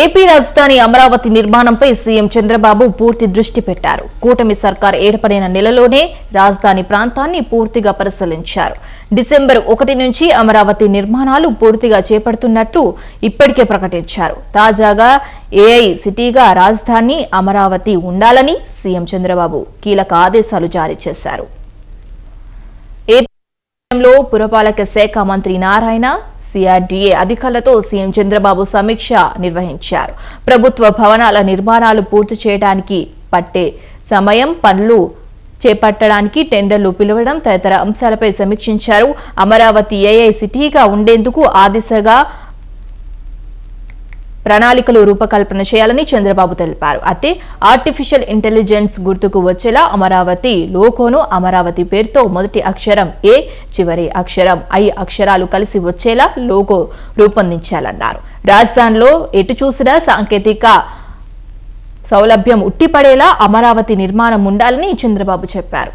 AP రాజధాని అమరావతి నిర్మాణంపై CM Chandrababu పూర్తి దృష్టి పెట్టారు. కూటమి సర్కార్ ఏర్పడిన నెలలోనే రాజధాని ప్రాంతాన్ని పూర్తిగా పరిశీలించారు. డిసెంబర్ 1 నుంచి అమరావతి నిర్మాణాలు పూర్తిగా చేపడుతున్నట్టు ఇప్పటికే ప్రకటించారు. తాజాగా ఏఐ సిటీగా రాజధాని అమరావతి ఉండాలని సీఎం చంద్రబాబు కీలక ఆదేశాలు జారీ చేశారు. ఏపీలో పురపాలక శాఖ మంత్రి నారాయణ సిఆర్డీఏ అధికారులతో సీఎం చంద్రబాబు సమీక్ష నిర్వహించారు. ప్రభుత్వ భవనాల నిర్మాణాలు పూర్తి చేయడానికి పట్టే సమయం, పనులు చేపట్టడానికి టెండర్లు పిలవడం తదితర అంశాలపై సమీక్షించారు. అమరావతి ఏఐ సిటీగా ఉండేందుకు ఆ దిశగా ప్రణాళికలు రూపకల్పన చేయాలని చంద్రబాబు తెలిపారు. అయితే ఆర్టిఫిషియల్ ఇంటెలిజెన్స్ గుర్తుకు వచ్చేలా అమరావతి లోగోను అమరావతి పేరుతో మొదటి అక్షరం ఏ, చివరి అక్షరం ఐ అక్షరాలు కలిసి వచ్చేలా లోగో రూపొందించాలన్నారు. రాజధానిలో ఎటు చూసినా సాంకేతిక సౌలభ్యం ఉట్టిపడేలా అమరావతి నిర్మాణం ఉండాలని చంద్రబాబు చెప్పారు.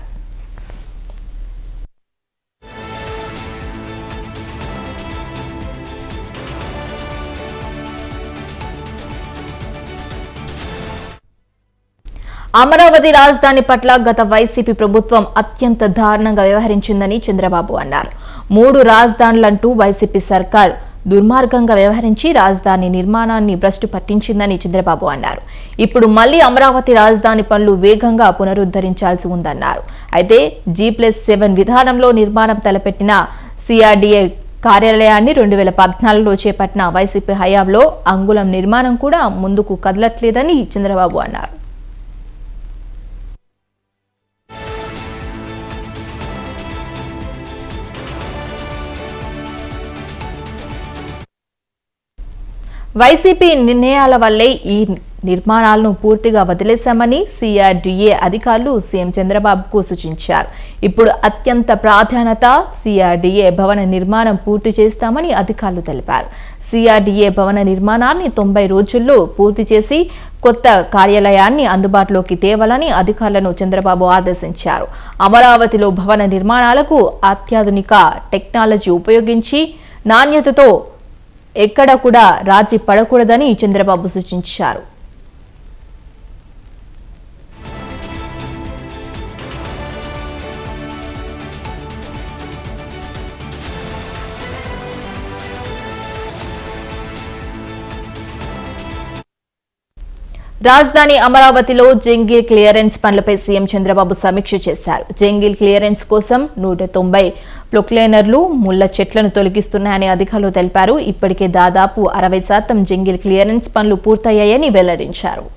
అమరావతి రాజధాని పట్ల గత వైసీపీ ప్రభుత్వం అత్యంత దారుణంగా వ్యవహరించిందని చంద్రబాబు అన్నారు. 3 రాజధానులంటూ వైసీపీ సర్కార్ దుర్మార్గంగా వ్యవహరించి రాజధాని నిర్మాణాన్ని భ్రష్టు పట్టించిందని చంద్రబాబు అన్నారు. ఇప్పుడు మళ్లీ అమరావతి రాజధాని పనులు వేగంగా పునరుద్ధరించాల్సి ఉందన్నారు. అయితే G+7 విధానంలో నిర్మాణం తలపెట్టిన సిఆర్డీఏ కార్యాలయాన్ని 2014లో చేపట్టిన వైసీపీ హయాంలో అంగుళం నిర్మాణం కూడా ముందుకు కదలట్లేదని చంద్రబాబు అన్నారు. వైసీపీ నిర్ణయాల వల్లే ఈ నిర్మాణాలను పూర్తిగా వదిలేశామని సిఆర్డీఏ అధికారులు సీఎం చంద్రబాబుకు సూచించారు. ఇప్పుడు అత్యంత ప్రాధాన్యత సిఆర్డీఏ భవన నిర్మాణం పూర్తి చేస్తామని అధికారులు తెలిపారు. సిఆర్డీఏ భవన నిర్మాణాన్ని 90 రోజుల్లో పూర్తి చేసి కొత్త కార్యాలయాన్ని అందుబాటులోకి తేవాలని అధికారులను చంద్రబాబు ఆదేశించారు. అమరావతిలో భవన నిర్మాణాలకు అత్యాధునిక టెక్నాలజీ ఉపయోగించి నాణ్యతతో ఎక్కడ కూడా రాజీ పడకూడదని చంద్రబాబు సూచించారు. రాజధాని అమరావతిలో జంగిల్ క్లియరెన్స్ పనులపై సీఎం చంద్రబాబు సమీక్ష చేశారు. జంగిల్ క్లియరెన్స్ కోసం 190 ప్రొక్లైనర్లు, ముళ్ల చెట్లను తొలగిస్తున్నాయని అధికారులు తెలిపారు. ఇప్పటికే దాదాపు 60% జంగిల్ క్లియరెన్స్ పనులు పూర్తయ్యాయని వెల్లడించారు.